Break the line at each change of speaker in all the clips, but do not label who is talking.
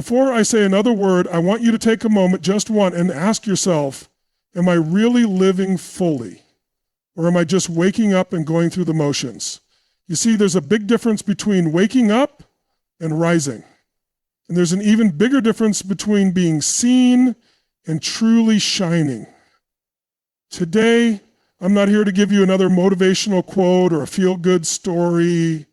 before I say another word, I want you to take a moment, just one, and ask yourself, am I really living fully? Or am I just waking up and going through the motions? You see, there's a big difference between waking up and rising. And there's an even bigger difference between being seen and truly shining. Today, I'm not here to give you another motivational quote or a feel-good story.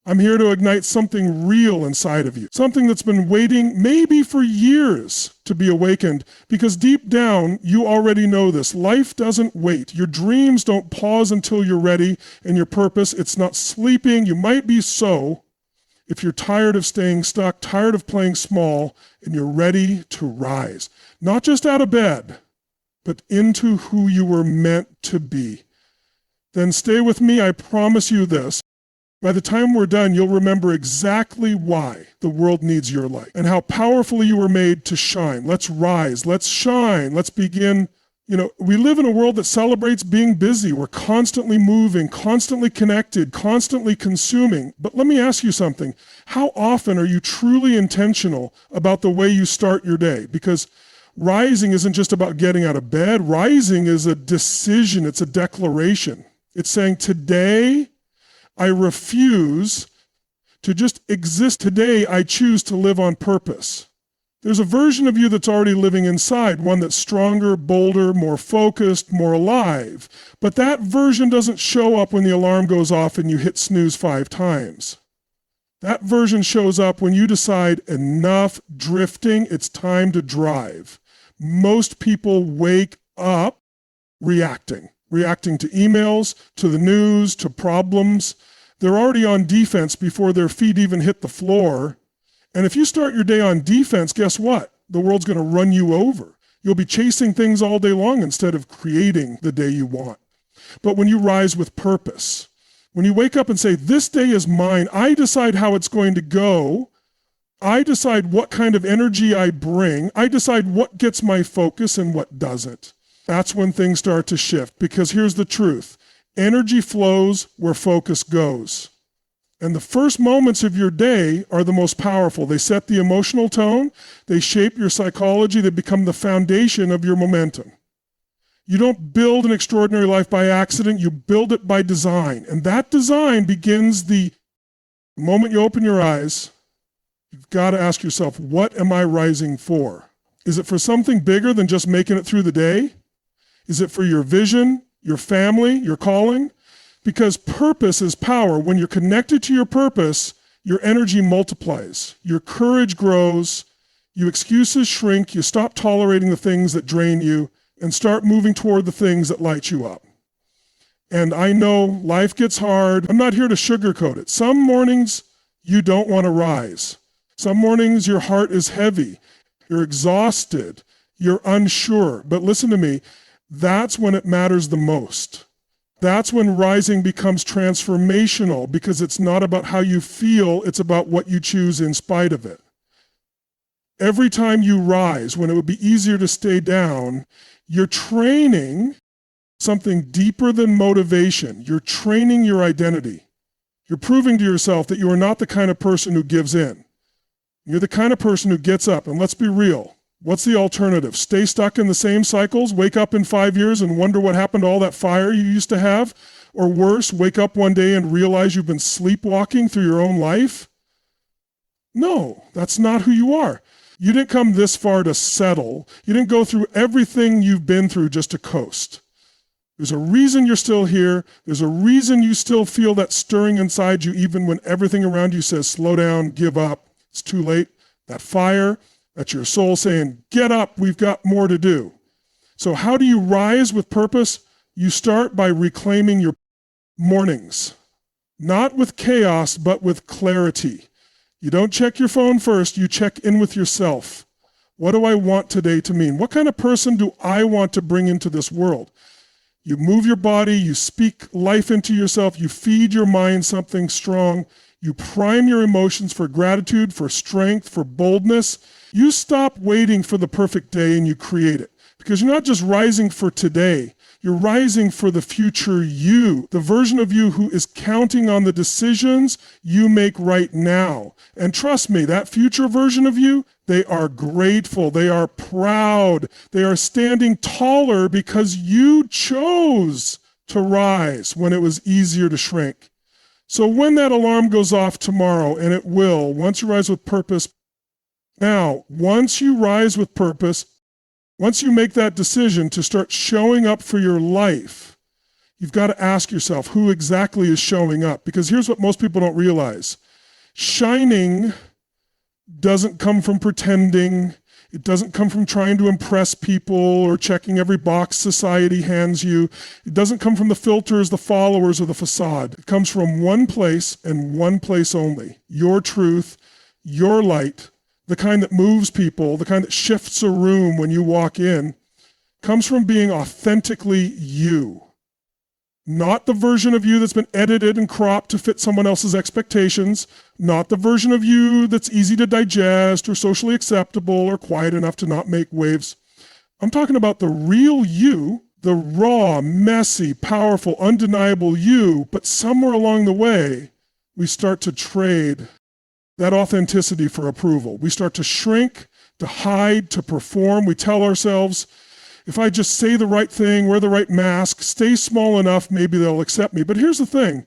I'm here to ignite something real inside of you, something that's been waiting maybe for years to be awakened, because deep down, you already know this. Life doesn't wait. Your dreams don't pause until you're ready, and your purpose, it's not sleeping. You might be so if you're tired of staying stuck, tired of playing small, and you're ready to rise. Not just out of bed, but into who you were meant to be. Then stay with me, I promise you this. By the time we're done, you'll remember exactly why the world needs your light and how powerfully you were made to shine. Let's rise, let's shine, let's begin. We live in a world that celebrates being busy. We're constantly moving, constantly connected, constantly consuming. But let me ask you something. How often are you truly intentional about the way you start your day? Because rising isn't just about getting out of bed. Rising is a decision. It's a declaration. It's saying, today, I refuse to just exist. Today, I choose to live on purpose. There's a version of you that's already living inside, one that's stronger, bolder, more focused, more alive. But that version doesn't show up when the alarm goes off and you hit snooze 5 times. That version shows up when you decide enough drifting, it's time to drive. Most people wake up reacting to emails, to the news, to problems. They're already on defense before their feet even hit the floor. And if you start your day on defense, guess what? The world's going to run you over. You'll be chasing things all day long instead of creating the day you want. But when you rise with purpose, when you wake up and say, this day is mine, I decide how it's going to go, I decide what kind of energy I bring, I decide what gets my focus and what doesn't. That's when things start to shift, because here's the truth. Energy flows where focus goes. And the first moments of your day are the most powerful. They set the emotional tone, they shape your psychology, they become the foundation of your momentum. You don't build an extraordinary life by accident, you build it by design. And that design begins the moment you open your eyes. You've got to ask yourself, what am I rising for? Is it for something bigger than just making it through the day? Is it for your vision, your family, your calling? Because purpose is power. When you're connected to your purpose, your energy multiplies, your courage grows, your excuses shrink, you stop tolerating the things that drain you, and start moving toward the things that light you up. And I know life gets hard. I'm not here to sugarcoat it. Some mornings you don't want to rise. Some mornings your heart is heavy. You're exhausted. You're unsure. But listen to me, that's when it matters the most. That's when rising becomes transformational, because it's not about how you feel, it's about what you choose in spite of it. Every time you rise, when it would be easier to stay down, you're training something deeper than motivation. You're training your identity. You're proving to yourself that you are not the kind of person who gives in. You're the kind of person who gets up, and let's be real. What's the alternative? Stay stuck in the same cycles, wake up in 5 years and wonder what happened to all that fire you used to have? Or worse, wake up one day and realize you've been sleepwalking through your own life? No, that's not who you are. You didn't come this far to settle. You didn't go through everything you've been through just to coast. There's a reason you're still here. There's a reason you still feel that stirring inside you, even when everything around you says, slow down, give up, it's too late. That fire, that's your soul saying, get up, we've got more to do. So how do you rise with purpose? You start by reclaiming your mornings, not with chaos, but with clarity. You don't check your phone first, you check in with yourself. What do I want today to mean? What kind of person do I want to bring into this world? You move your body, you speak life into yourself, you feed your mind something strong, you prime your emotions for gratitude, for strength, for boldness. You stop waiting for the perfect day and you create it. Because you're not just rising for today, You're rising for the future you, the version of you who is counting on the decisions you make right now. And trust me, that future version of you, they are grateful, they are proud, they are standing taller because you chose to rise when it was easier to shrink. So when that alarm goes off tomorrow, and it will, once you rise with purpose, now, once you rise with purpose, once you make that decision to start showing up for your life, you've got to ask yourself who exactly is showing up. Because here's what most people don't realize. Shining doesn't come from pretending. It doesn't come from trying to impress people or checking every box society hands you. It doesn't come from the filters, the followers, or the facade. It comes from one place and one place only. Your truth, your light, the kind that moves people, the kind that shifts a room when you walk in, comes from being authentically you. Not the version of you that's been edited and cropped to fit someone else's expectations, not the version of you that's easy to digest or socially acceptable or quiet enough to not make waves. I'm talking about the real you, the raw, messy, powerful, undeniable you, but somewhere along the way, we start to trade that authenticity for approval. We start to shrink, to hide, to perform. We tell ourselves, if I just say the right thing, wear the right mask, stay small enough, maybe they'll accept me. But here's the thing.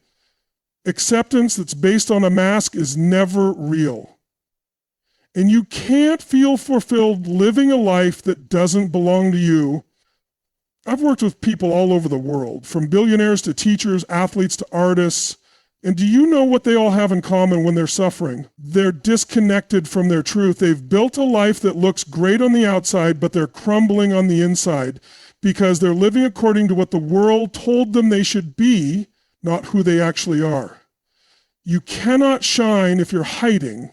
Acceptance that's based on a mask is never real. And you can't feel fulfilled living a life that doesn't belong to you. I've worked with people all over the world, from billionaires to teachers, athletes to artists. And do you know what they all have in common when they're suffering? They're disconnected from their truth. They've built a life that looks great on the outside, but they're crumbling on the inside because they're living according to what the world told them they should be, not who they actually are. You cannot shine if you're hiding.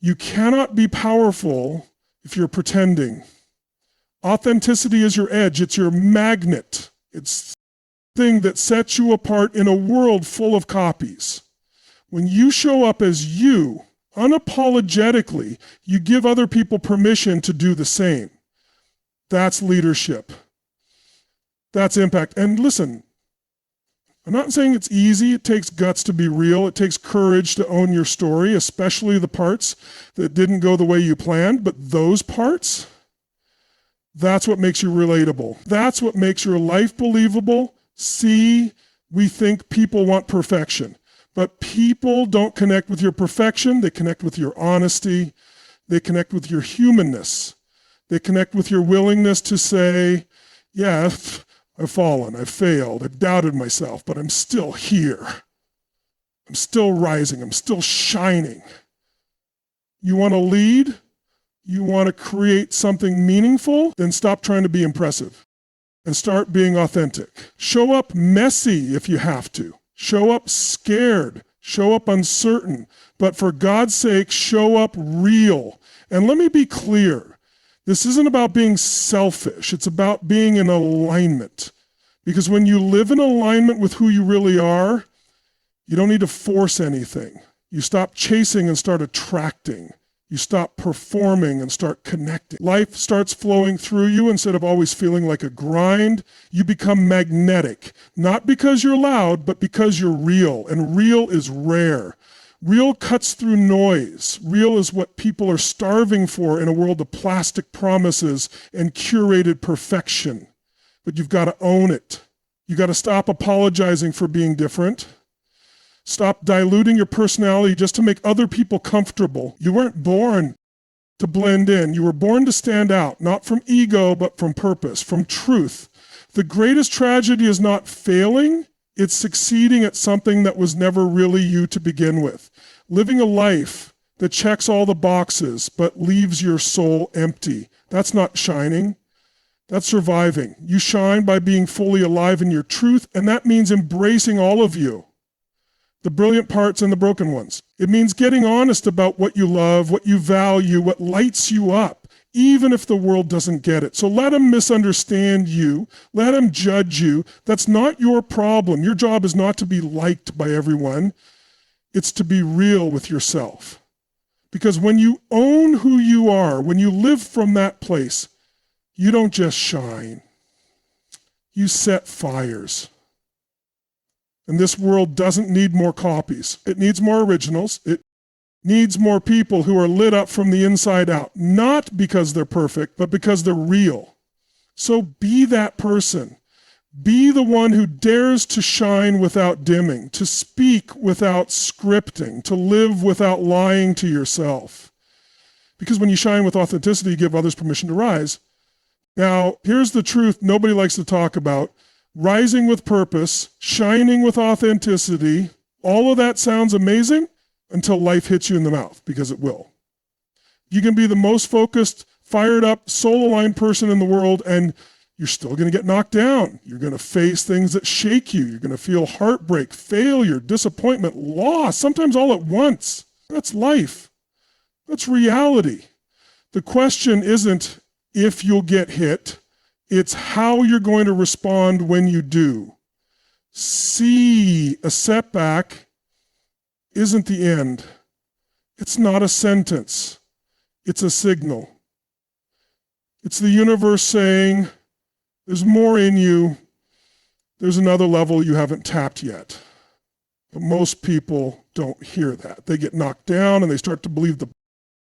You cannot be powerful if you're pretending. Authenticity is your edge. It's your magnet. It's thing that sets you apart in a world full of copies. When you show up as you, unapologetically, you give other people permission to do the same. That's leadership. That's impact. And listen, I'm not saying it's easy. It takes guts to be real. It takes courage to own your story, especially the parts that didn't go the way you planned. But those parts, that's what makes you relatable. That's what makes your life believable. See, we think people want perfection, but people don't connect with your perfection. They connect with your honesty. They connect with your humanness. They connect with your willingness to say, yeah, I've fallen, I've failed, I've doubted myself, but I'm still here. I'm still rising. I'm still shining. You want to lead? You want to create something meaningful? Then stop trying to be impressive. And start being authentic. Show up messy if you have to. Show up scared. Show up uncertain. But for God's sake, show up real. And let me be clear. This isn't about being selfish. It's about being in alignment. Because when you live in alignment with who you really are, you don't need to force anything. You stop chasing and start attracting. You stop performing and start connecting. Life starts flowing through you instead of always feeling like a grind. You become magnetic, not because you're loud, but because you're real. And real is rare. Real cuts through noise. Real is what people are starving for in a world of plastic promises and curated perfection. But you've got to own it. You've got to stop apologizing for being different. Stop diluting your personality just to make other people comfortable. You weren't born to blend in. You were born to stand out, not from ego, but from purpose, from truth. The greatest tragedy is not failing. It's succeeding at something that was never really you to begin with. Living a life that checks all the boxes, but leaves your soul empty. That's not shining. That's surviving. You shine by being fully alive in your truth, and that means embracing all of you. The brilliant parts and the broken ones. It means getting honest about what you love, what you value, what lights you up, even if the world doesn't get it. So let them misunderstand you. Let them judge you. That's not your problem. Your job is not to be liked by everyone. It's to be real with yourself. Because when you own who you are, when you live from that place, you don't just shine. You set fires. And this world doesn't need more copies. It needs more originals. It needs more people who are lit up from the inside out, not because they're perfect, but because they're real. So be that person. Be the one who dares to shine without dimming, to speak without scripting, to live without lying to yourself. Because when you shine with authenticity, you give others permission to rise. Now, here's the truth nobody likes to talk about. Rising with purpose, shining with authenticity, all of that sounds amazing until life hits you in the mouth, because it will. You can be the most focused, fired up, soul-aligned person in the world, and you're still going to get knocked down. You're going to face things that shake you. You're going to feel heartbreak, failure, disappointment, loss, sometimes all at once. That's life. That's reality. The question isn't if you'll get hit. It's how you're going to respond when you do. See, a setback isn't the end. It's not a sentence. It's a signal. It's the universe saying, there's more in you. There's another level you haven't tapped yet. But most people don't hear that. They get knocked down and they start to believe the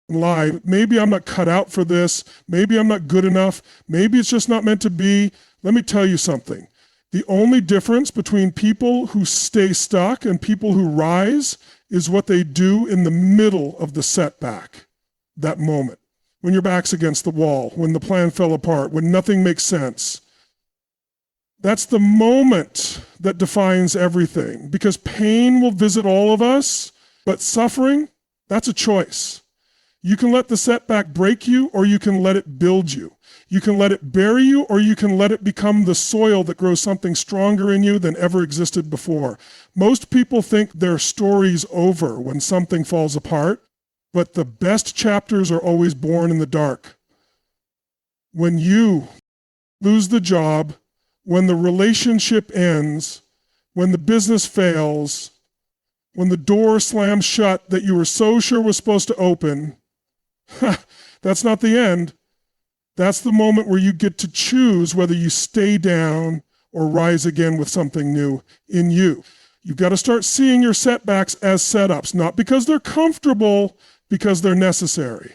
lie. Maybe I'm not cut out for this. Maybe I'm not good enough. Maybe it's just not meant to be. Let me tell you something. The only difference between people who stay stuck and people who rise is what they do in the middle of the setback, that moment, when your back's against the wall, when the plan fell apart, when nothing makes sense. That's the moment that defines everything, because pain will visit all of us, but suffering, that's a choice. You can let the setback break you, or you can let it build you. You can let it bury you, or you can let it become the soil that grows something stronger in you than ever existed before. Most people think their story's over when something falls apart, but the best chapters are always born in the dark. When you lose the job, when the relationship ends, when the business fails, when the door slams shut that you were so sure was supposed to open, that's not the end. That's the moment where you get to choose whether you stay down or rise again with something new in you. You've got to start seeing your setbacks as setups, not because they're comfortable, because they're necessary.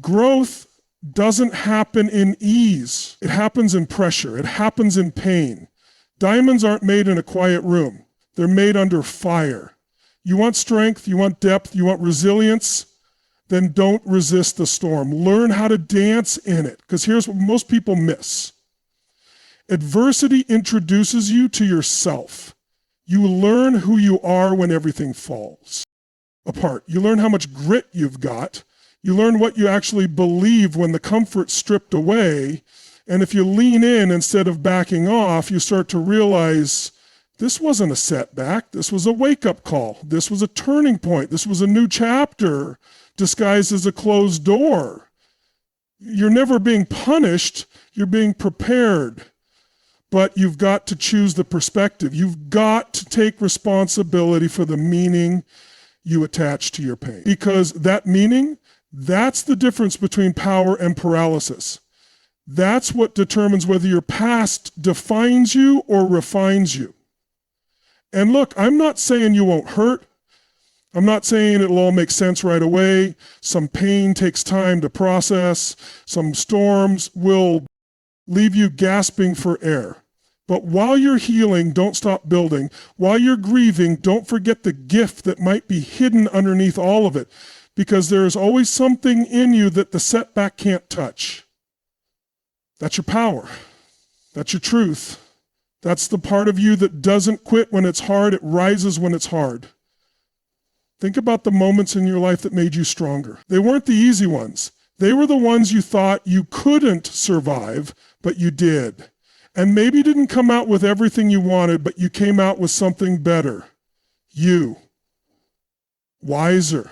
Growth doesn't happen in ease. It happens in pressure. It happens in pain. Diamonds aren't made in a quiet room. They're made under fire. You want strength, you want depth, you want resilience, then don't resist the storm. Learn how to dance in it, because here's what most people miss. Adversity introduces you to yourself. You learn who you are when everything falls apart. You learn how much grit you've got. You learn what you actually believe when the comfort's stripped away. And if you lean in instead of backing off, you start to realize this wasn't a setback. This was a wake-up call. This was a turning point. This was a new chapter disguised as a closed door. You're never being punished. You're being prepared. But you've got to choose the perspective. You've got to take responsibility for the meaning you attach to your pain. Because that meaning, that's the difference between power and paralysis. That's what determines whether your past defines you or refines you. And look, I'm not saying you won't hurt. I'm not saying it'll all make sense right away. Some pain takes time to process. Some storms will leave you gasping for air. But while you're healing, don't stop building. While you're grieving, don't forget the gift that might be hidden underneath all of it, because there's always something in you that the setback can't touch. That's your power. That's your truth. That's the part of you that doesn't quit when it's hard. It rises when it's hard. Think about the moments in your life that made you stronger. They weren't the easy ones. They were the ones you thought you couldn't survive, but you did. And maybe didn't come out with everything you wanted, but you came out with something better. You. Wiser.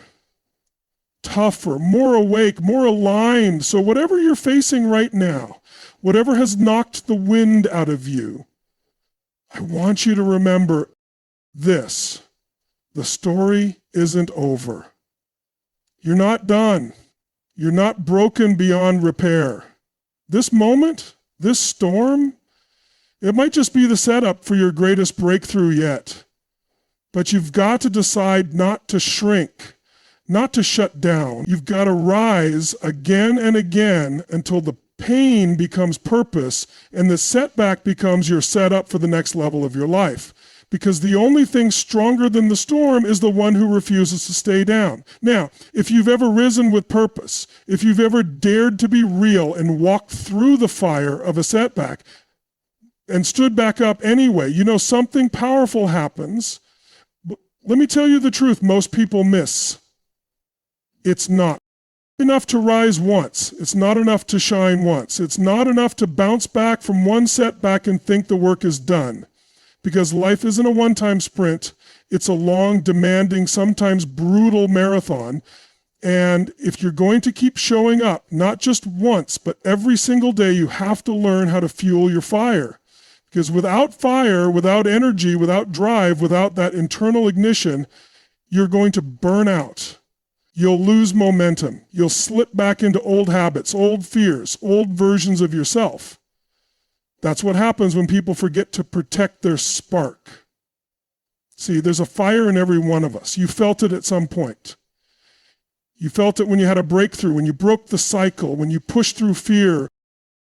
Tougher, more awake, more aligned. So whatever you're facing right now, whatever has knocked the wind out of you, I want you to remember this. The story isn't over. You're not done. You're not broken beyond repair. This moment, this storm, It might just be the setup for your greatest breakthrough yet. But you've got to decide not to shrink, not to shut down. You've got to rise again and again until the pain becomes purpose and the setback becomes your setup for the next level of your life. Because the only thing stronger than the storm is the one who refuses to stay down. Now, if you've ever risen with purpose, if you've ever dared to be real and walked through the fire of a setback and stood back up anyway, you know something powerful happens. But let me tell you the truth, most people miss. It's not enough to rise once. It's not enough to shine once. It's not enough to bounce back from one setback and think the work is done. Because life isn't a one-time sprint. It's a long, demanding, sometimes brutal marathon. And if you're going to keep showing up, not just once, but every single day, you have to learn how to fuel your fire. Because without fire, without energy, without drive, without that internal ignition, you're going to burn out. You'll lose momentum. You'll slip back into old habits, old fears, old versions of yourself. That's what happens when people forget to protect their spark. See, there's a fire in every one of us. You felt it at some point. You felt it when you had a breakthrough, when you broke the cycle, when you pushed through fear,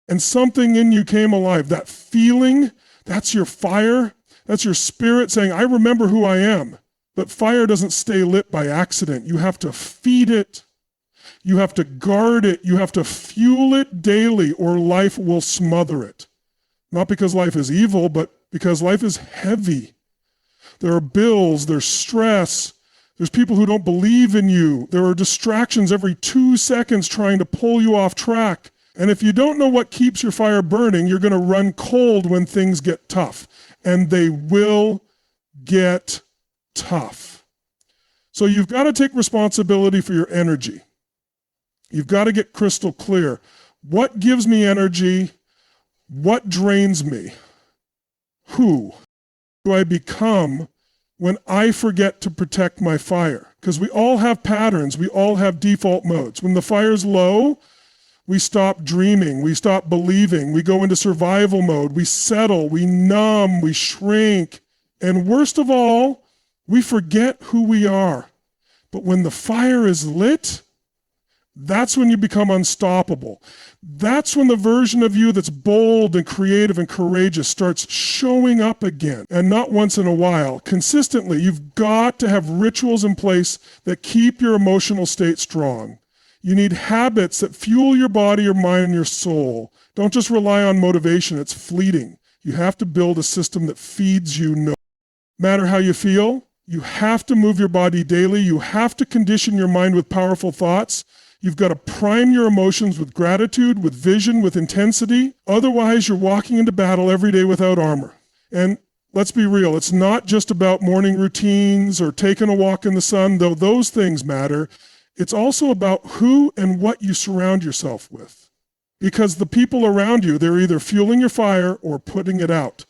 and something in you came alive. That feeling, that's your fire. That's your spirit saying, I remember who I am. But fire doesn't stay lit by accident. You have to feed it. You have to guard it. You have to fuel it daily, or life will smother it. Not because life is evil, but because life is heavy. There are bills, there's stress, there's people who don't believe in you. There are distractions every 2 seconds trying to pull you off track. And if you don't know what keeps your fire burning, you're going to run cold when things get tough. And they will get tough. So you've got to take responsibility for your energy. You've got to get crystal clear. What gives me energy? What drains me? Who do I become when I forget to protect my fire? Because we all have patterns. We all have default modes. When the fire's low, we stop dreaming. We stop believing. We go into survival mode. We settle. We numb. We shrink. And worst of all, we forget who we are. But when the fire is lit, that's when you become unstoppable. That's when the version of you that's bold and creative and courageous starts showing up again. And not once in a while, consistently. You've got to have rituals in place that keep your emotional state strong. You need habits that fuel your body, your mind, and your soul. Don't just rely on motivation. It's fleeting. You have to build a system that feeds you no matter how you feel. You have to move your body daily. You have to condition your mind with powerful thoughts. You've got to prime your emotions with gratitude, with vision, with intensity. Otherwise, you're walking into battle every day without armor. And let's be real, it's not just about morning routines or taking a walk in the sun, though those things matter. It's also about who and what you surround yourself with. Because the people around you, they're either fueling your fire or putting it out.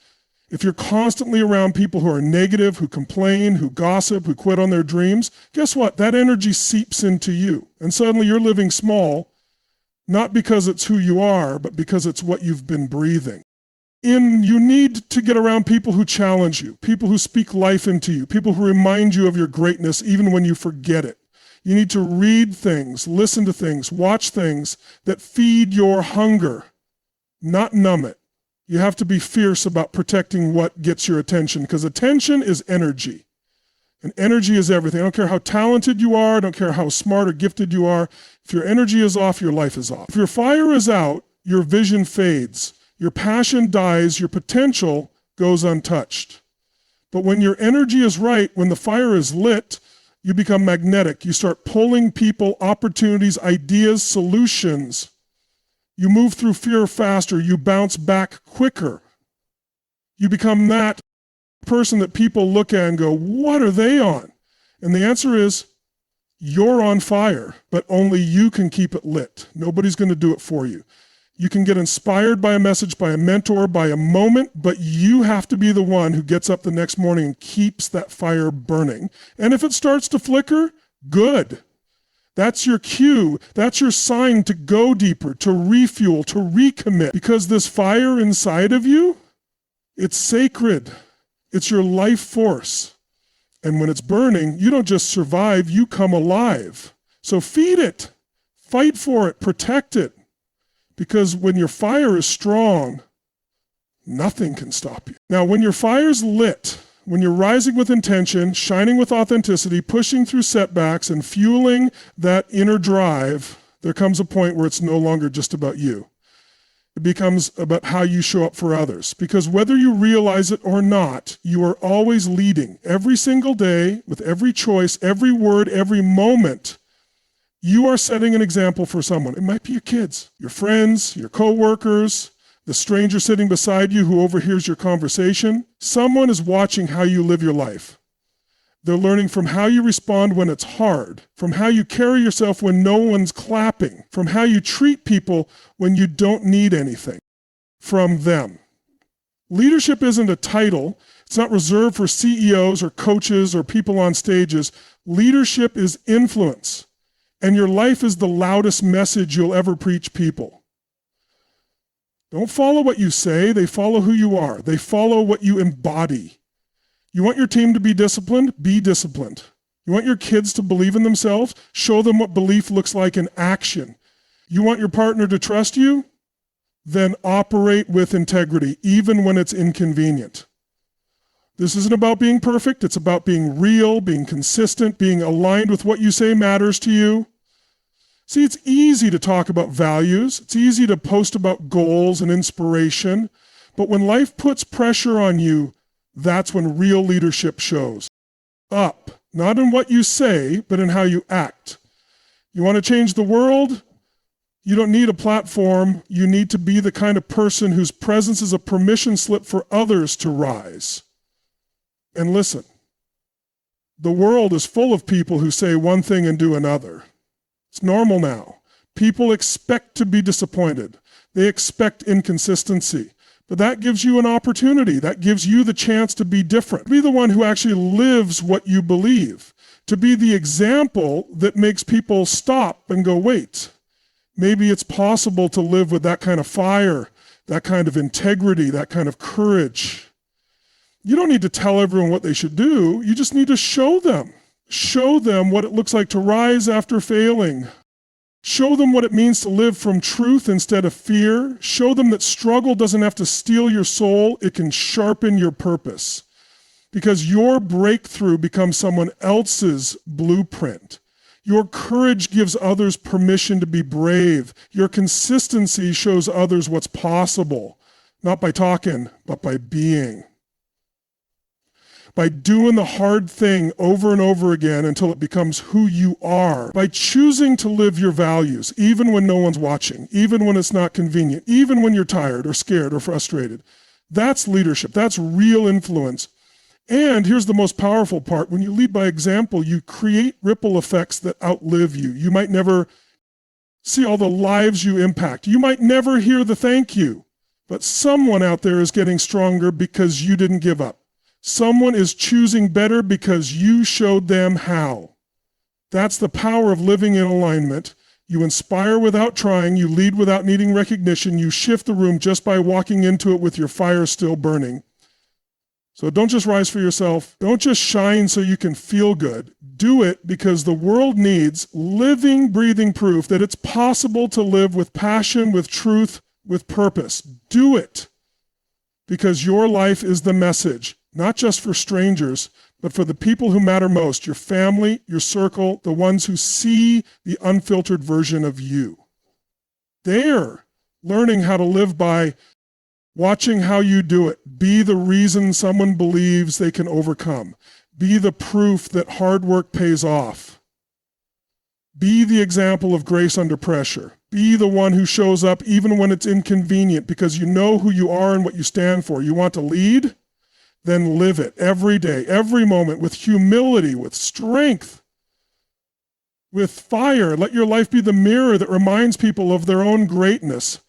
If you're constantly around people who are negative, who complain, who gossip, who quit on their dreams, guess what? That energy seeps into you. And suddenly you're living small, not because it's who you are, but because it's what you've been breathing. You need to get around people who challenge you, people who speak life into you, people who remind you of your greatness even when you forget it. You need to read things, listen to things, watch things that feed your hunger, not numb it. You have to be fierce about protecting what gets your attention, because attention is energy. And energy is everything. I don't care how talented you are. I don't care how smart or gifted you are. If your energy is off, your life is off. If your fire is out, your vision fades. Your passion dies. Your potential goes untouched. But when your energy is right, when the fire is lit, you become magnetic. You start pulling people, opportunities, ideas, solutions. You move through fear faster. You bounce back quicker. You become that person that people look at and go, what are they on? And the answer is, you're on fire, but only you can keep it lit. Nobody's going to do it for you. You can get inspired by a message, by a mentor, by a moment, but you have to be the one who gets up the next morning and keeps that fire burning. And if it starts to flicker, good. That's your cue. That's your sign to go deeper, to refuel, to recommit. Because this fire inside of you, It's sacred. It's your life force. And when it's burning, you don't just survive, you come alive. So feed it, fight for it, protect it. Because when your fire is strong, nothing can stop you. Now, when your fire's lit, when you're rising with intention, shining with authenticity, pushing through setbacks and fueling that inner drive, there comes a point where it's no longer just about you. It becomes about how you show up for others. Because whether you realize it or not, you are always leading. Every single day, with every choice, every word, every moment, you are setting an example for someone. It might be your kids, your friends, your coworkers, the stranger sitting beside you who overhears your conversation. Someone is watching how you live your life. They're learning from how you respond when it's hard, from how you carry yourself when no one's clapping, from how you treat people when you don't need anything from them. Leadership isn't a title. It's not reserved for CEOs or coaches or people on stages. Leadership is influence, and your life is the loudest message you'll ever preach people. Don't follow what you say, they follow who you are. They follow what you embody. You want your team to be disciplined? Be disciplined. You want your kids to believe in themselves? Show them what belief looks like in action. You want your partner to trust you? Then operate with integrity, even when it's inconvenient. This isn't about being perfect. It's about being real, being consistent, being aligned with what you say matters to you. See, it's easy to talk about values. It's easy to post about goals and inspiration. But when life puts pressure on you, that's when real leadership shows up, not in what you say, but in how you act. You want to change the world? You don't need a platform. You need to be the kind of person whose presence is a permission slip for others to rise. And listen, the world is full of people who say one thing and do another. It's normal now. People expect to be disappointed. They expect inconsistency. But that gives you an opportunity. That gives you the chance to be different. Be the one who actually lives what you believe. To be the example that makes people stop and go, wait, maybe it's possible to live with that kind of fire, that kind of integrity, that kind of courage. You don't need to tell everyone what they should do. You just need to show them. Show them what it looks like to rise after failing. Show them what it means to live from truth instead of fear. Show them that struggle doesn't have to steal your soul. It can sharpen your purpose. Because your breakthrough becomes someone else's blueprint. Your courage gives others permission to be brave. Your consistency shows others what's possible. Not by talking, but by being. By doing the hard thing over and over again until it becomes who you are. By choosing to live your values, even when no one's watching, even when it's not convenient, even when you're tired or scared or frustrated. That's leadership. That's real influence. And here's the most powerful part. When you lead by example, you create ripple effects that outlive you. You might never see all the lives you impact. You might never hear the thank you. But someone out there is getting stronger because you didn't give up. Someone is choosing better because you showed them how. That's the power of living in alignment. You inspire without trying. You lead without needing recognition. You shift the room just by walking into it with your fire still burning. So don't just rise for yourself. Don't just shine so you can feel good. Do it because the world needs living, breathing proof that it's possible to live with passion, with truth, with purpose. Do it because your life is the message. Not just for strangers, but for the people who matter most, your family, your circle, the ones who see the unfiltered version of you. They're learning how to live by watching how you do it. Be the reason someone believes they can overcome. Be the proof that hard work pays off. Be the example of grace under pressure. Be the one who shows up even when it's inconvenient because you know who you are and what you stand for. You want to lead? Then live it every day, every moment with humility, with strength, with fire. Let your life be the mirror that reminds people of their own greatness.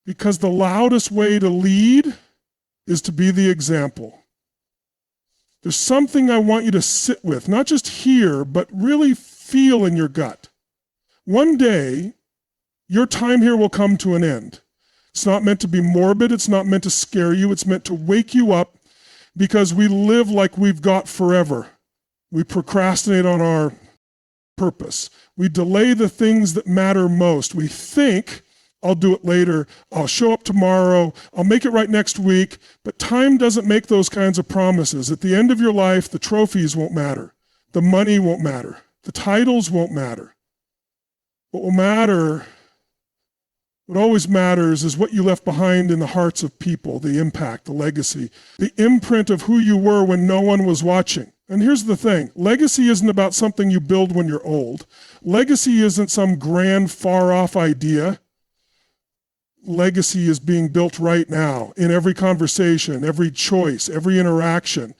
Because the loudest way to lead is to be the example. There's something I want you to sit with, not just hear, but really feel in your gut. One day, your time here will come to an end. It's not meant to be morbid. It's not meant to scare you. It's meant to wake you up, because we live like we've got forever. We procrastinate on our purpose. We delay the things that matter most. We think, I'll do it later, I'll show up tomorrow, I'll make it right next week, but time doesn't make those kinds of promises. At the end of your life, the trophies won't matter. The money won't matter. The titles won't matter. What will matter, what always matters, is what you left behind in the hearts of people, the impact, the legacy, the imprint of who you were when no one was watching. And here's the thing, legacy isn't about something you build when you're old. Legacy isn't some grand, far-off idea. Legacy is being built right now, in every conversation, every choice, every interaction.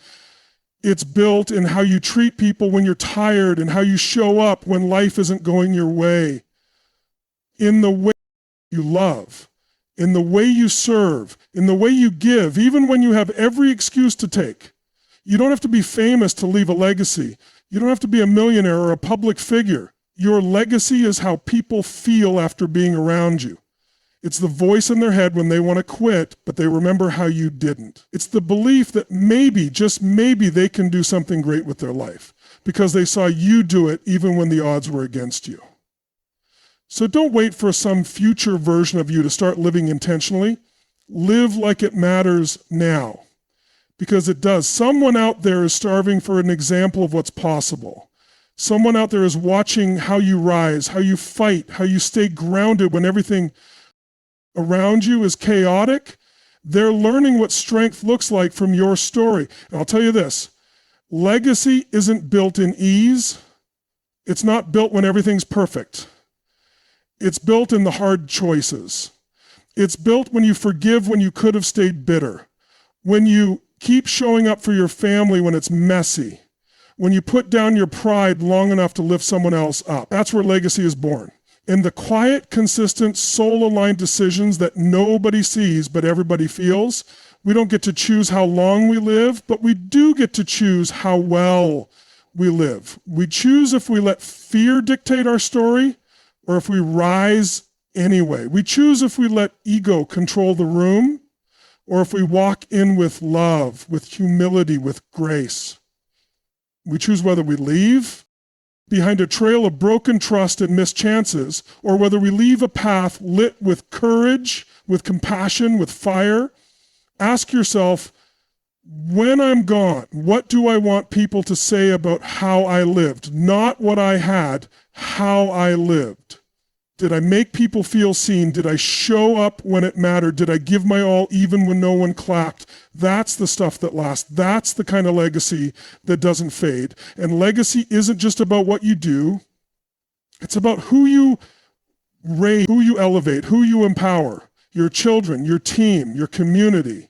It's built in how you treat people when you're tired, and how you show up when life isn't going your way. In the way you love, in the way you serve, in the way you give, even when you have every excuse to take. You don't have to be famous to leave a legacy. You don't have to be a millionaire or a public figure. Your legacy is how people feel after being around you. It's the voice in their head when they want to quit, but they remember how you didn't. It's the belief that maybe, just maybe, they can do something great with their life because they saw you do it even when the odds were against you. So don't wait for some future version of you to start living intentionally. Live like it matters now, because it does. Someone out there is starving for an example of what's possible. Someone out there is watching how you rise, how you fight, how you stay grounded when everything around you is chaotic. They're learning what strength looks like from your story. And I'll tell you this, legacy isn't built in ease. It's not built when everything's perfect. It's built in the hard choices. It's built when you forgive when you could have stayed bitter. When you keep showing up for your family when it's messy. When you put down your pride long enough to lift someone else up. That's where legacy is born. In the quiet, consistent, soul-aligned decisions that nobody sees but everybody feels. We don't get to choose how long we live, but we do get to choose how well we live. We choose if we let fear dictate our story, or if we rise anyway. We choose if we let ego control the room, or if we walk in with love, with humility, with grace. We choose whether we leave behind a trail of broken trust and missed chances, or whether we leave a path lit with courage, with compassion, with fire. Ask yourself, when I'm gone, what do I want people to say about how I lived? Not what I had, how I lived. Did I make people feel seen? Did I show up when it mattered? Did I give my all even when no one clapped? That's the stuff that lasts. That's the kind of legacy that doesn't fade. And legacy isn't just about what you do. It's about who you raise, who you elevate, who you empower. Your children, your team, your community.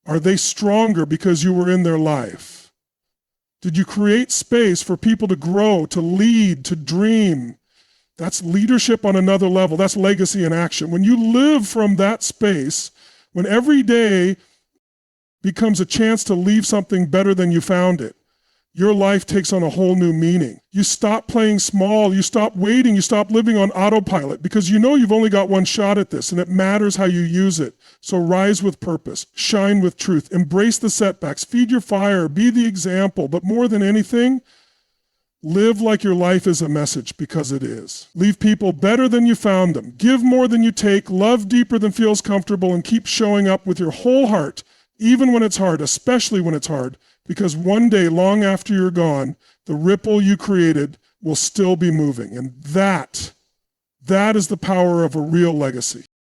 Are they stronger because you were in their life? Did you create space for people to grow, to lead, to dream? That's leadership on another level. That's legacy in action. When you live from that space, when every day becomes a chance to leave something better than you found it, your life takes on a whole new meaning. You stop playing small, you stop waiting, you stop living on autopilot because you know you've only got one shot at this and it matters how you use it. So rise with purpose, shine with truth, embrace the setbacks, feed your fire, be the example, but more than anything, live like your life is a message because it is. Leave people better than you found them. Give more than you take, love deeper than feels comfortable, and keep showing up with your whole heart, even when it's hard, especially when it's hard. Because one day, long after you're gone, the ripple you created will still be moving. And that is the power of a real legacy.